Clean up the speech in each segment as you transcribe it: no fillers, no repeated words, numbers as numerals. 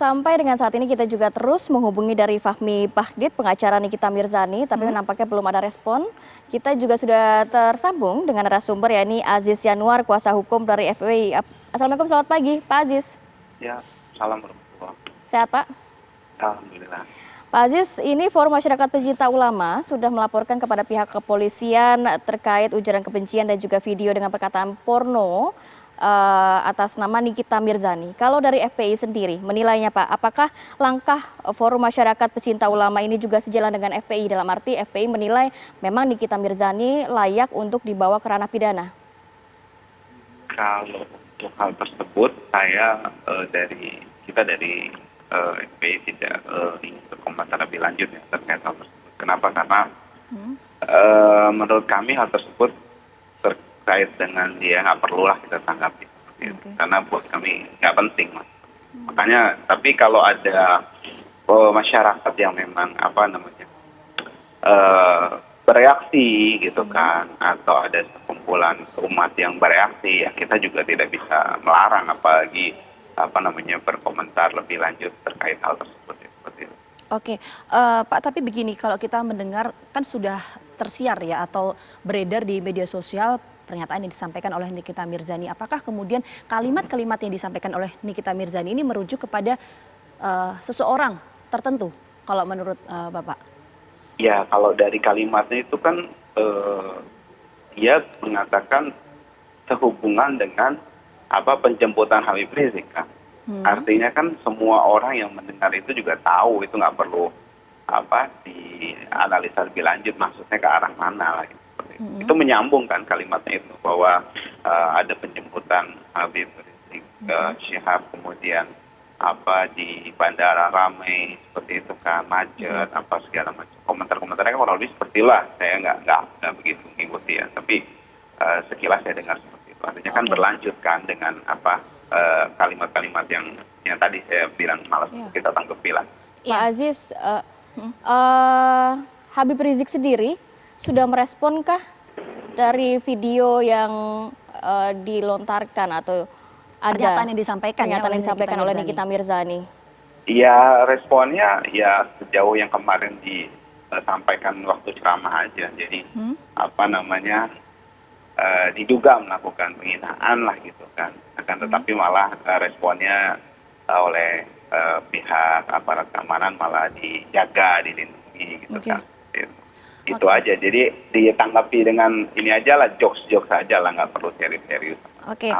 Sampai dengan saat ini kita juga terus menghubungi dari Fahmi Bahdit, pengacara Nikita Mirzani, tapi nampaknya belum ada respon. Kita juga sudah tersambung dengan narasumber, yakni Aziz Yanuar, kuasa hukum dari FPI. Assalamualaikum, selamat pagi, Pak Aziz. Ya, salam warahmatullahi. Sehat, Pak? Alhamdulillah. Pak Aziz, ini Forum Masyarakat Pecinta Ulama sudah melaporkan kepada pihak kepolisian terkait ujaran kebencian dan juga video dengan perkataan porno atas nama Nikita Mirzani. Kalau dari FPI sendiri, menilainya Pak, apakah langkah Forum Masyarakat Pecinta Ulama ini juga sejalan dengan FPI? Dalam arti FPI menilai memang Nikita Mirzani layak untuk dibawa ke ranah pidana. Kalau untuk hal tersebut, kita dari FPI tidak ingin berkomentar lebih lanjut ya terkait hal tersebut. Kenapa? Karena menurut kami hal tersebut terkait dengan dia nggak perlulah kita tanggapi. Karena buat kami nggak penting, Mas. Makanya, tapi kalau ada masyarakat yang memang bereaksi gitu kan, atau ada sekumpulan umat yang bereaksi, ya kita juga tidak bisa melarang, apalagi berkomentar lebih lanjut terkait hal tersebut. Seperti itu. Oke, Pak, tapi begini, kalau kita mendengar kan sudah tersiar ya atau beredar di media sosial pernyataan yang disampaikan oleh Nikita Mirzani. Apakah kemudian kalimat-kalimat yang disampaikan oleh Nikita Mirzani ini merujuk kepada seseorang tertentu kalau menurut Bapak? Ya, kalau dari kalimatnya itu kan dia mengatakan sehubungan dengan penjemputan Habib Rizik kan. Artinya kan semua orang yang mendengar itu juga tahu, itu nggak perlu dianalisa lebih lanjut maksudnya ke arah mana lah. Itu menyambung kan kalimatnya itu bahwa ada penjemputan Habib Rizik ke Syihab, kemudian di bandara ramai seperti itu kan, macet segala macam. Komentar-komentarnya kan kurang lebih seperti lah, saya nggak begitu mengikuti ya, tapi sekilas saya dengar seperti itu. Artinya kan berlanjutkan dengan kalimat-kalimat yang tadi saya bilang malas kita tanggapi lah. Pak Aziz, Habib Rizik sendiri sudah meresponkah dari video yang dilontarkan atau ada pernyataan yang disampaikan oleh Nikita Mirzani? Ya, responnya ya sejauh yang kemarin disampaikan waktu ceramah aja. Jadi diduga melakukan penghinaan lah gitu kan. Akan tetapi malah responnya oleh pihak aparat keamanan malah dijaga, dilindungi gitu kan. Itu aja. Jadi ditanggapi dengan ini aja lah, jokes-jokes aja lah, nggak perlu serius-serius. Oke.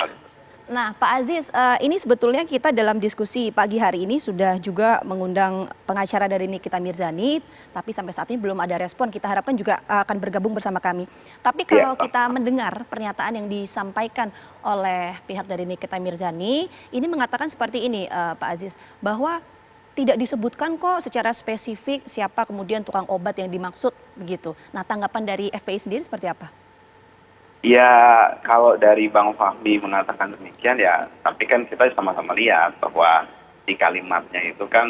Nah, Pak Aziz, ini sebetulnya kita dalam diskusi pagi hari ini sudah juga mengundang pengacara dari Nikita Mirzani, tapi sampai saat ini belum ada respon. Kita harapkan juga akan bergabung bersama kami. Tapi kalau kita mendengar pernyataan yang disampaikan oleh pihak dari Nikita Mirzani, ini mengatakan seperti ini, Pak Aziz, bahwa tidak disebutkan kok secara spesifik siapa kemudian tukang obat yang dimaksud begitu. Nah, tanggapan dari FPI sendiri seperti apa? Ya, kalau dari Bang Fahmi mengatakan demikian ya, tapi kan kita sama-sama lihat bahwa di kalimatnya itu kan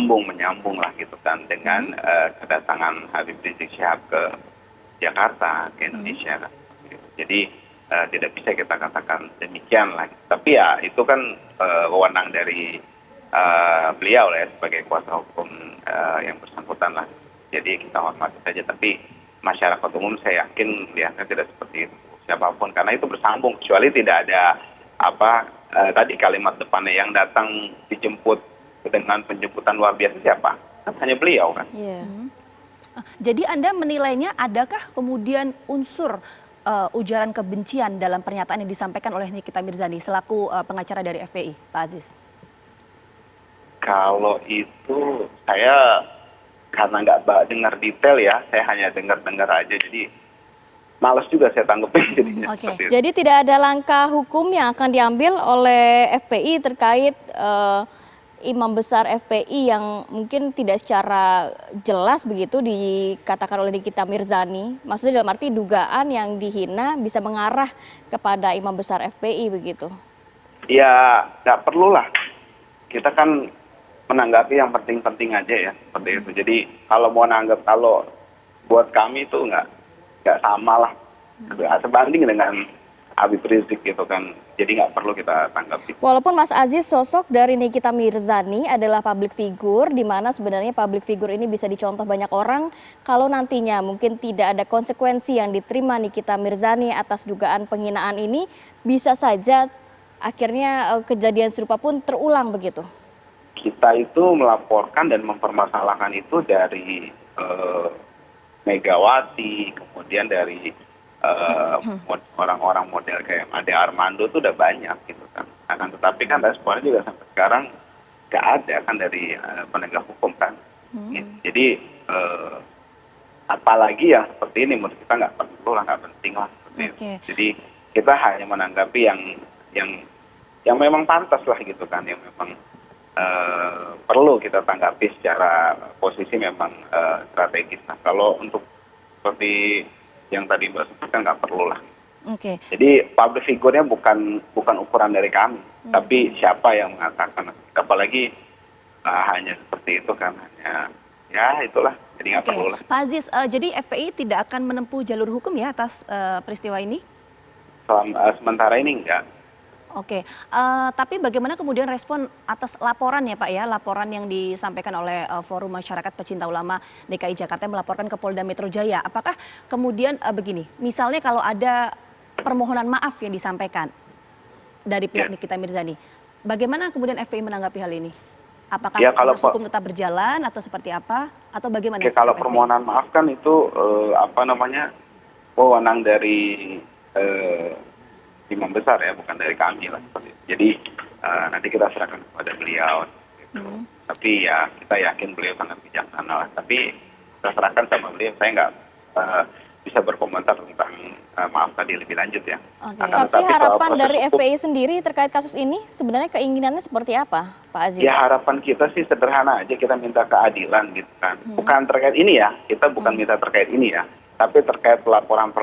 menyambung lah gitu kan dengan kedatangan Habib Rizik Syihab ke Jakarta, ke Indonesia. Jadi tidak bisa kita katakan demikian lah. Tapi ya itu kan wewenang dari beliau ya sebagai kuasa hukum yang bersangkutan lah. Jadi kita hormati saja, tapi masyarakat umum saya yakin lihatnya tidak seperti itu siapapun, karena itu bersambung, kecuali tidak ada tadi kalimat depannya yang datang dijemput dengan penjemputan luar biasa siapa? Kan hanya beliau kan. Jadi Anda menilainya adakah kemudian unsur ujaran kebencian dalam pernyataan yang disampaikan oleh Nikita Mirzani selaku pengacara dari FPI, Pak Aziz? Kalau itu saya karena nggak dengar detail ya, saya hanya dengar aja, jadi males juga saya tanggepin jadinya. Jadi tidak ada langkah hukum yang akan diambil oleh FPI terkait imam besar FPI yang mungkin tidak secara jelas begitu dikatakan oleh Nikita Mirzani, maksudnya dalam arti dugaan yang dihina bisa mengarah kepada imam besar FPI begitu? Ya nggak perlu lah, kita kan menanggapi yang penting-penting aja ya, seperti itu. Jadi kalau mau buat kami itu nggak sama lah, sebanding dengan Habib Rizik gitu kan. Jadi nggak perlu kita tanggapi. Walaupun Mas Aziz sosok dari Nikita Mirzani adalah public figure, di mana sebenarnya public figure ini bisa dicontoh banyak orang kalau nantinya mungkin tidak ada konsekuensi yang diterima Nikita Mirzani atas dugaan penghinaan ini, bisa saja akhirnya kejadian serupa pun terulang begitu. Kita itu melaporkan dan mempermasalahkan itu dari Megawati, kemudian dari orang-orang model kayak Ade Armando itu udah banyak gitu kan. Akan tetapi kan responnya juga sampai sekarang nggak ada kan dari penegak hukum kan. Gitu. Jadi apalagi yang seperti ini menurut kita nggak perlu lah, nggak penting lah seperti itu. Jadi kita hanya menanggapi yang memang pantas lah gitu kan, yang memang perlu kita tanggapi secara posisi memang strategis. Nah kalau untuk seperti yang tadi Mbak sebutkan nggak perlu lah. Jadi public figure-nya bukan ukuran dari kami, tapi siapa yang mengatakan. Apalagi hanya seperti itu kan, hanya ya itulah. Jadi nggak perlu lah. Pak Aziz, jadi FPI tidak akan menempuh jalur hukum ya atas peristiwa ini? Sementara ini enggak. Tapi bagaimana kemudian respon atas laporan ya Pak ya, laporan yang disampaikan oleh Forum Masyarakat Pecinta Ulama DKI Jakarta yang melaporkan ke Polda Metro Jaya. Apakah kemudian begini, misalnya kalau ada permohonan maaf yang disampaikan dari pihak Nikita Mirzani, bagaimana kemudian FPI menanggapi hal ini? Apakah proses hukum tetap berjalan atau seperti apa? Atau bagaimana? Kalau permohonan maaf kan itu wewenang dari imam besar ya, bukan dari kami lah. Jadi nanti kita serahkan kepada beliau. Gitu. Tapi ya kita yakin beliau sangat bijaksana lah. Tapi kita serahkan sama beliau. Saya nggak bisa berkomentar tentang maaf tadi lebih lanjut ya. Tapi harapan dari FPI sendiri terkait kasus ini sebenarnya keinginannya seperti apa, Pak Aziz? Ya harapan kita sih sederhana aja, kita minta keadilan gitu kan. Bukan terkait ini ya, kita bukan minta terkait ini ya. Tapi terkait pelaporan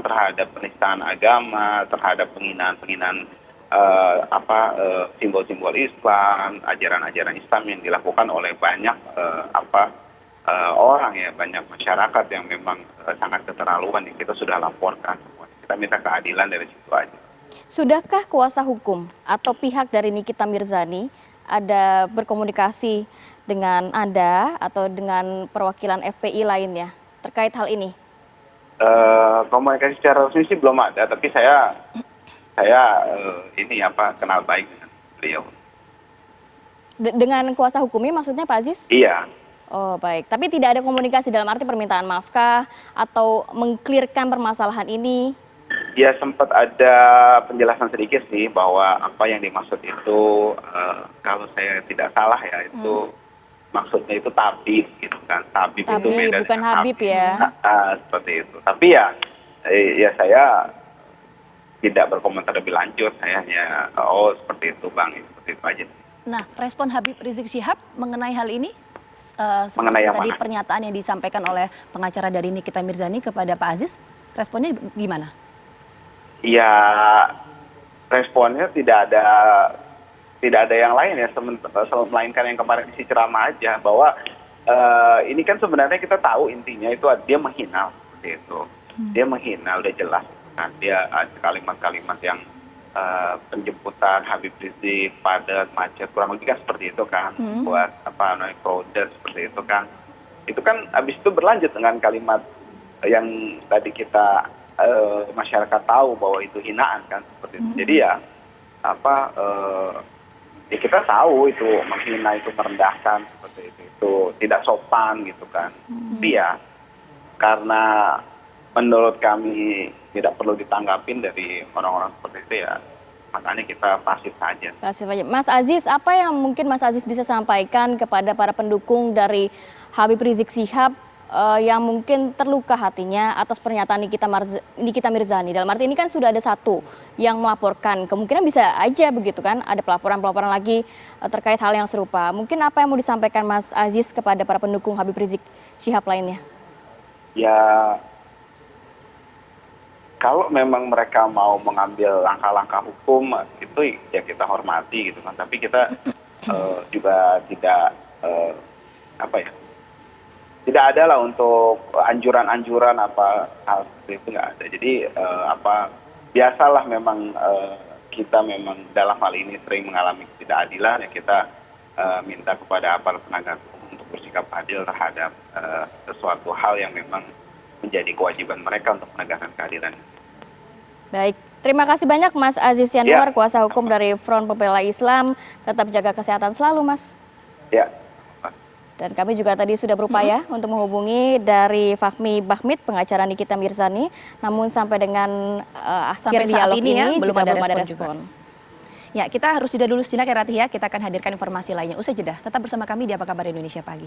terhadap penistaan agama, terhadap penghinaan simbol-simbol Islam, ajaran-ajaran Islam yang dilakukan oleh banyak orang ya, banyak masyarakat yang memang sangat keterlaluan yang kita sudah laporkan. Kita minta keadilan dari situ aja. Sudahkah kuasa hukum atau pihak dari Nikita Mirzani ada berkomunikasi dengan Anda atau dengan perwakilan FPI lainnya terkait hal ini? Komunikasi secara resmi sih belum ada, tapi saya kenal baik dengan beliau. Dengan kuasa hukumnya maksudnya Pak Aziz? Iya. Oh baik, tapi tidak ada komunikasi dalam arti permintaan maafkah atau mengklirkan permasalahan ini? Ya sempat ada penjelasan sedikit sih bahwa apa yang dimaksud itu kalau saya tidak salah ya itu maksudnya itu tabib gitu kan. Tabib itu beda bukan dengan Habib ya. Seperti itu. Tapi ya saya tidak berkomentar lebih lanjut. Saya hanya seperti itu Bang, seperti itu aja. Nah, respon Habib Rizik Syihab mengenai hal ini? Mengenai seperti tadi pernyataan yang disampaikan oleh pengacara dari Nikita Mirzani kepada Pak Aziz, responnya gimana? Ya responnya tidak ada yang lain ya, melainkan yang kemarin isi ceramah aja bahwa ini kan sebenarnya kita tahu intinya itu dia menghina seperti itu. Dia menghina udah jelas kan, dia ada kalimat-kalimat yang penjemputan Habib Rizik padat macet kurang lebih kan seperti itu kan, buat crowded seperti itu kan. Itu kan habis itu berlanjut dengan kalimat yang tadi kita masyarakat tahu bahwa itu hinaan kan seperti itu. Jadi ya kita tahu itu menghina, itu merendahkan seperti itu tidak sopan gitu kan. Tapi ya karena menurut kami tidak perlu ditanggapin dari orang-orang seperti itu ya, makanya kita pasif saja. Pasif saja. Mas Aziz, apa yang mungkin Mas Aziz bisa sampaikan kepada para pendukung dari Habib Rizik Syihab yang mungkin terluka hatinya atas pernyataan Nikita Mirzani? Dalam arti ini kan sudah ada satu yang melaporkan, kemungkinan bisa aja begitu kan, ada pelaporan lagi terkait hal yang serupa. Mungkin apa yang mau disampaikan Mas Aziz kepada para pendukung Habib Rizik Syihab lainnya? Ya, kalau memang mereka mau mengambil langkah-langkah hukum itu ya kita hormati gitu kan. Tapi kita juga tidak tidak ada lah untuk anjuran-anjuran hal seperti itu nggak ada. Jadi biasalah memang kita memang dalam hal ini sering mengalami ketidakadilan, ya kita minta kepada aparat penegak hukum untuk bersikap adil terhadap sesuatu hal yang memang menjadi kewajiban mereka untuk menegakkan keadilan. Baik, terima kasih banyak Mas Aziz Yanuar, kuasa hukum dari Front Pembela Islam. Tetap jaga kesehatan selalu, Mas. Ya. Dan kami juga tadi sudah berupaya untuk menghubungi dari Fahmi Bahmid, pengacara Nikita Mirzani. Namun sampai dengan akhir Sampai saat dialog ini ya, juga belum ada belum ada respon respon. Ya, kita harus jeda dulu sejenak ya Ratih ya. Kita akan hadirkan informasi lainnya. Usai jeda, tetap bersama kami di Apa Kabar Indonesia Pagi.